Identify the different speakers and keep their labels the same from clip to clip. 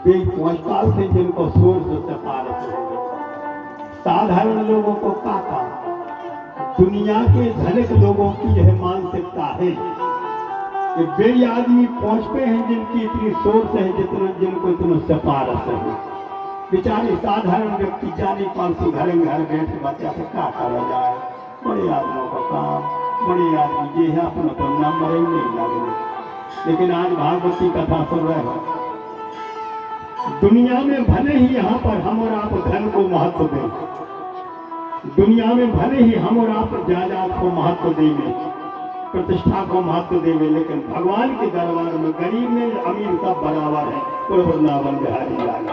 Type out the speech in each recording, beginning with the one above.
Speaker 1: वे काल से जिनको सोर्स से पारस होंगे। साधारण लोगों को काका दुनिया के धनिक लोगों की यह मानसिकता है कि वे आदमी पहुंचते हैं जिनकी इतनी सोर्स है जितना जिनको इतना सिफारिश है। बेचारे साधारण व्यक्ति जाने कौन सी घर घर बैठ बच्चा से क्या करा जाए। बड़े आदमियों का काम, बड़े आदमी ये है अपना तो नंबर ही नहीं लगे। लेकिन आज भागवती कथा सुन रहे हो, दुनिया में भले ही यहाँ पर हम और आप धन को महत्व दें, दुनिया में भले ही हम और आप जायदाद को महत्व देंगे, प्रतिष्ठा को महत्व देंगे, लेकिन भगवान के दरबार में गरीब में अमीर सब बराबर है। वृंदावन बिहारी लाल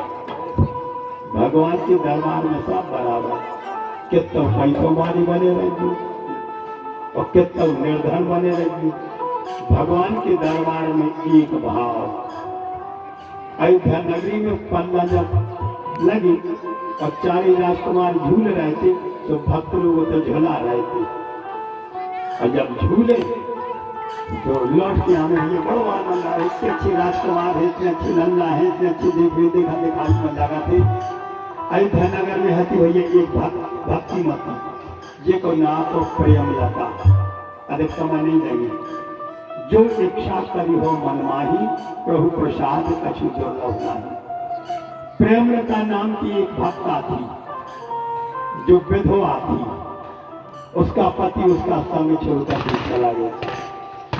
Speaker 1: भगवान के दरबार में सब बराबर। कितना पैसों वाली बने रहेगी और कितना निर्धन बने रहेगी, भगवान के दरबार में एक भाव। अयोध्या नगरी में पल्ला जब लगी और चारे राजकुमार झूल रहे थे तो भक्त लोग तो झुला रहे थे, और जब झूले तो लौट के हमें ये बड़ो आनंद आ, इतने अच्छे राजकुमार है, इतने अच्छी लल्ला है, इतने अच्छी देखा में लगा थे। अयोध्या नगर में हती भैया एक भक्ति मत ये को ना तो प्रेम लता अधिक समय नहीं लगी, जो इच्छा करी हो मनमाही प्रभु प्रसाद कछु जो नहीं। प्रेमलता नाम की एक भक्ता थी जो विधवा थी, उसका पति उसका संग छोड़कर के चला गया।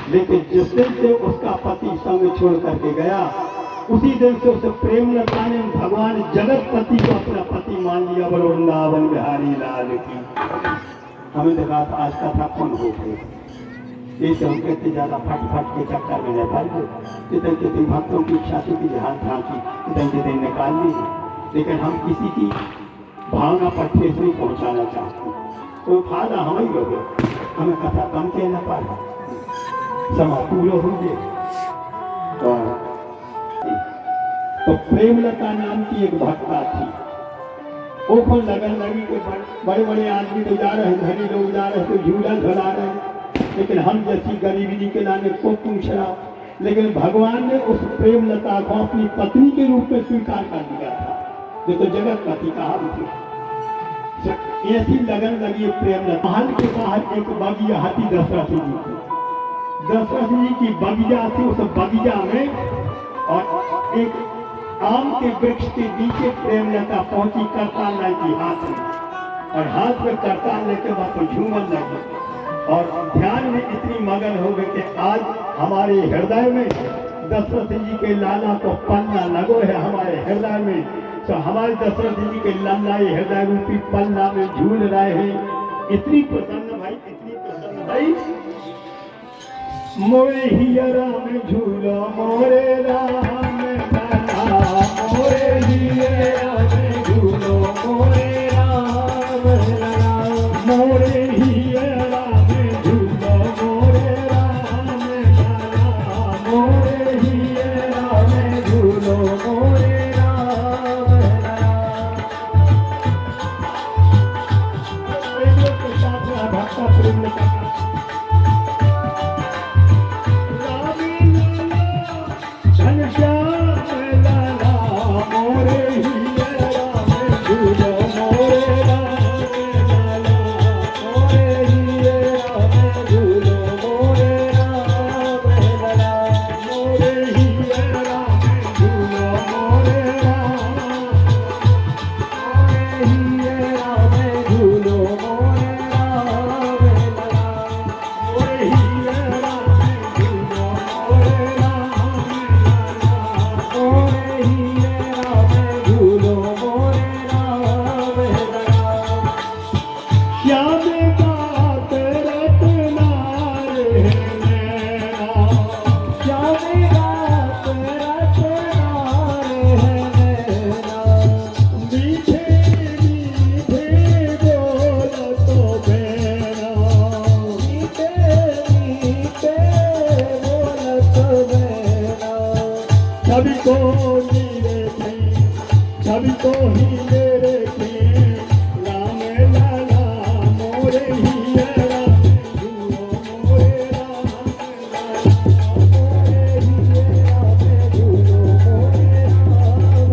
Speaker 1: लेकिन जिस दिन से उसका पति संग छोड़ करके गया उसी दिन से उसे प्रेमलता ने भगवान जगतपति को अपना पति मान लिया। वृंदावन बिहारी लाल की। हमें देखा आज कथा कौन हो गई, इसे हम कहते ज्यादा फट के चक्कर में नहीं पाएंगे। कितने कितने भक्तों की इच्छा थी कि ध्यान झांकी कितने निकाल ली, लेकिन हम किसी की भावना पर ठेस नहीं पहुंचाना चाहते। तो फायदा हम ही लोग, हमें कथा कम कहना पाए, समय पूरा हो गए। तो प्रेमलता नाम की एक भक्ता थी, वो को लगन लगी के बड़े बड़े आदमी तो जा रहे, धनी लोग जा रहे तो झूला झुला रहे, लेकिन हम जैसी गरीबी के लाने को पूछ रहा। लेकिन भगवान ने उस प्रेमलता को अपनी पत्नी के रूप में स्वीकार कर लिया था, जो तो जगतपति कहा थे। ऐसी लगन लगी प्रेमलता। महल के बाहर एक बगिया हाथी दशरथ जी की, दशरथ जी की बगिया थी। उस बगिया में और एक आम के वृक्ष के नीचे प्रेमलता पहुंची करताल की हाथ में, और हाथ में करताल लेके वहां पर झूमन लगी और ध्यान में इतनी मगन हो गई कि आज हमारे हृदय में दशरथ जी के लाला को पन्ना लगो है हमारे हृदय में। तो हमारे दशरथ जी के लाला हृदय रूपी पन्ना में झूल रहे हैं। इतनी प्रसन्न भाई, इतनी प्रसन्न भाई। मोरे हियरा में झूलो मोरे राम मोरे हियरा में झूलो मोरे राम मोरे हियरा में झूलो मोरे राम मोरे हियरा में झूलो मोरे राम। भक्ता प्रेम सभी को ही मेरे थे राम लाला मोरे हियरा झूलो मोरे राम लाला मोरे हियरा झूलो मोरे राम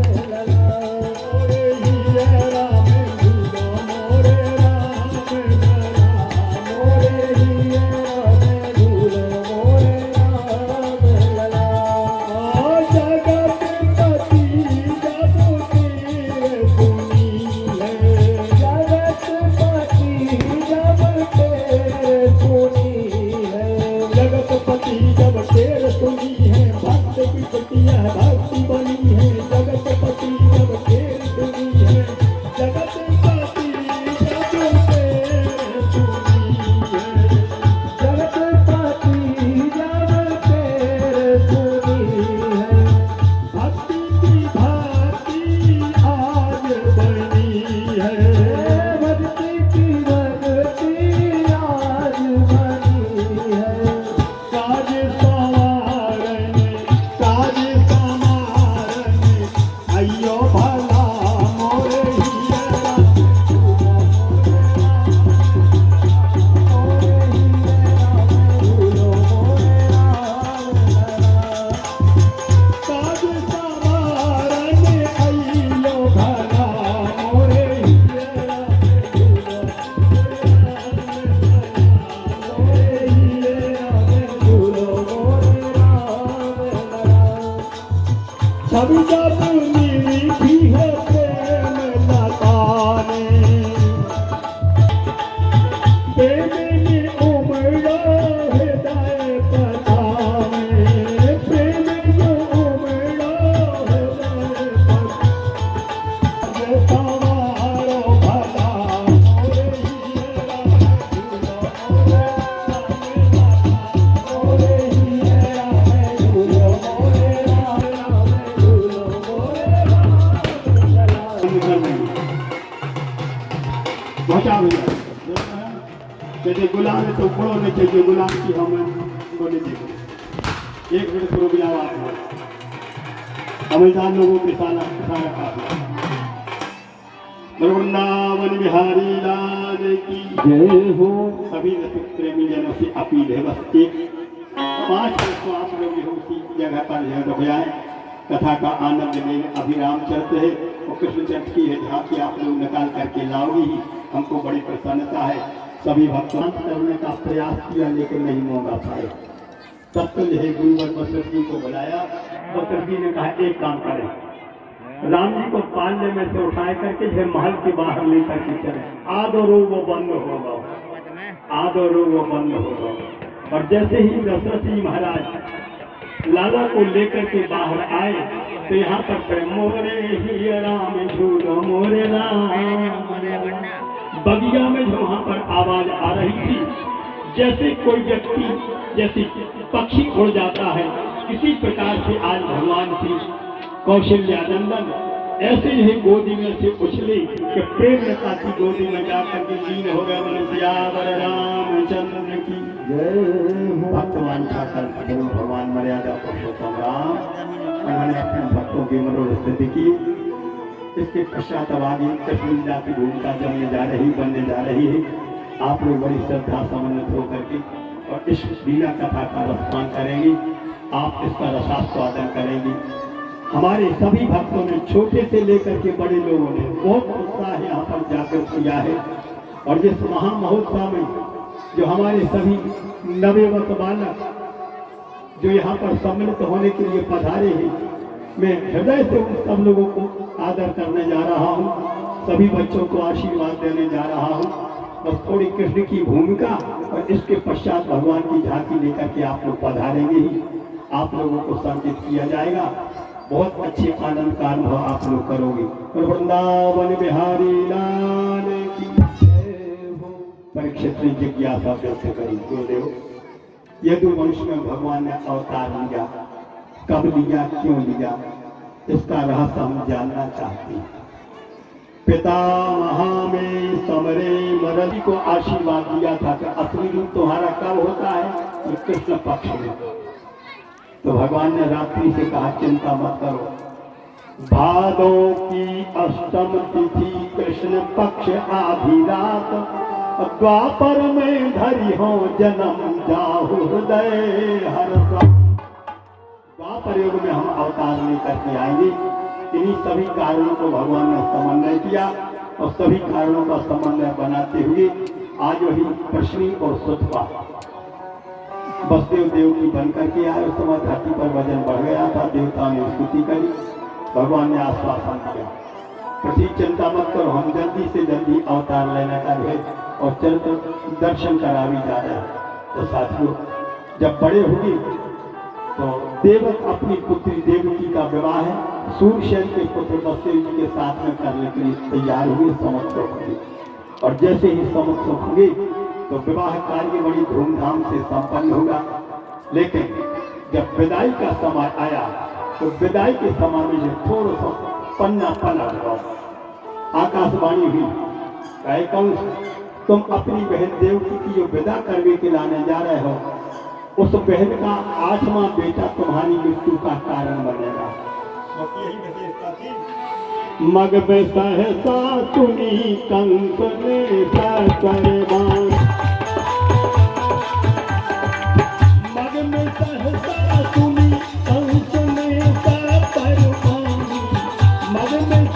Speaker 1: जब जब मीठी है प्रेम लताने, प्रेम में उमड़ा हृदय पताने, प्रेम में उमड़ा हृदय पताने, सवारो भला मोरे हीरा मोरे हीरा झूलो मोरे राम झूलो मोरे राम। पहुंचा भैया जैसे गुलाम है तो खड़ो नहीं चाहिए, गुलाम की हम बोले देखो एक मिनट रुक जाओ आप, समझदार लोगों के सारा काफी। वृंदावन बिहारी लाल की जय हो। सभी रसिक प्रेमी जनों से अपील है बस एक 5 मिनट को आप लोग उसी जगह पर रुक जाए, कथा का आनंद लेने। अभी रामचरित है और कृष्णचरित की है झांकी आप लोग निकाल करके लाओगी ही, हमको बड़ी प्रसन्नता है। सभी भक्तों करने का प्रयास किया लेकिन नहीं मौका पाए। तब तो जो है गुरुवर बसर जी को बुलाया, बसर जी ने कहा एक काम करें, राम जी को पालने में से उठाए करके जो महल के बाहर लेकर के चले, आधो रो वो बंद होगा, आधो रो वो बंद होगा। और जैसे ही दशरथ जी महाराज लाला को लेकर के बाहर आए तो यहाँ पर खड़े मोरे ही राम झूलो मोरे राम। बगिया में जो वहाँ पर आवाज आ रही थी, जैसे कोई व्यक्ति जैसे पक्षी उड़ जाता है, इसी प्रकार से आज भगवान श्री कौशल्यानंदन ऐसे ही गोदी में से उछले कि प्रेम लता की गोदी में जाकर के लीन हो गए। सियावर रामचंद्र की जय। भक्तवान ठाकर भगवान मर्यादा पुरुषोत्तम राम उन्होंने अपने भक्तों की मनोस्थिति की। इसके पश्चात अब आगे कृष्ण लीला की भूमिका जमने जा रही बनने जा रही है। आप लोग बड़ी श्रद्धा समन्वित होकर के और इस लीला कथा का रसपान करेंगे, आप इसका रसास्वादन करेंगे। हमारे सभी भक्तों ने छोटे से लेकर के बड़े लोगों ने बहुत उत्साह यहाँ पर जाकर किया है। और जिस महामहोत्सव में जो हमारे सभी नवयुवक बालक जो यहाँ पर सम्मिलित होने के लिए पधारे हैं, मैं हृदय से उन सब लोगों को आदर करने जा रहा हूँ, सभी बच्चों को आशीर्वाद देने जा रहा हूँ। बस थोड़ी कृष्ण की भूमिका और इसके पश्चात भगवान की झांकी लेकर के आप लोग पधारेंगे ही, आप लोगों को संकेत किया जाएगा। बहुत अच्छे आनंद का अनुभव आप लोग करोगे। और वृंदावन बिहारी लाल की जय हो। परीक्षित ने जिज्ञासा व्यक्त करी, गुरुदेव यदुवंश में भगवान ने अवतार लिया, कब लिया, क्यों लिया, इसका रहस्य हम जानना चाहते हैं। पिता महा में समरे मरदी को आशीर्वाद दिया था कि असली रूप तुम्हारा कब होता है, ये कृष्ण पक्ष में। तो भगवान ने रात्रि से कहा चिंता मत करो, भादो की अष्टम तिथि कृष्ण पक्ष आधी रात, द्वापर में धरी हो जन्म जाहु हृदय हर्ष। द्वापर युग में हम अवतार लेकर के आएंगे। इन्हीं सभी कारणों को भगवान ने समन्वय किया और सभी कारणों का समन्वय बनाते हुए आज वही प्रश्नी और सुतपा वसुदेव देव की बनकर के आए। उस समय धरती पर वजन बढ़ गया था, देवताओं ने स्तुति करी, भगवान ने आश्वासन दिया प्रति चिंता मत करो, हम जल्दी से जल्दी अवतार लेने का है और चरित्र दर्शन करा भी जा रहे हैं। तो साथियों जब बड़े होंगे तो देवक अपनी पुत्री देवकी का विवाह है सूर्यसेन के पुत्र वसुदेव जी के साथ में करने के लिए तैयार हुए, समस्त होंगे। और जैसे ही समस्त होंगे तो विवाह कार्य बड़ी धूमधाम से संपन्न होगा। लेकिन जब विदाई का समय आया तो विदाई के समय में थोड़ा सा पन्ना पलट आकाशवाणी हुई, कहे कंस तुम अपनी बहन देवकी की जो विदा करने के लाने जा रहे हो, उस बहन का 8वां बेटा तुम्हारी मृत्यु का कारण बनेगा। मग में सहसा सुनी कंस ने सरबान, मग में सहसा सुनी कंस ने सरबान, मग में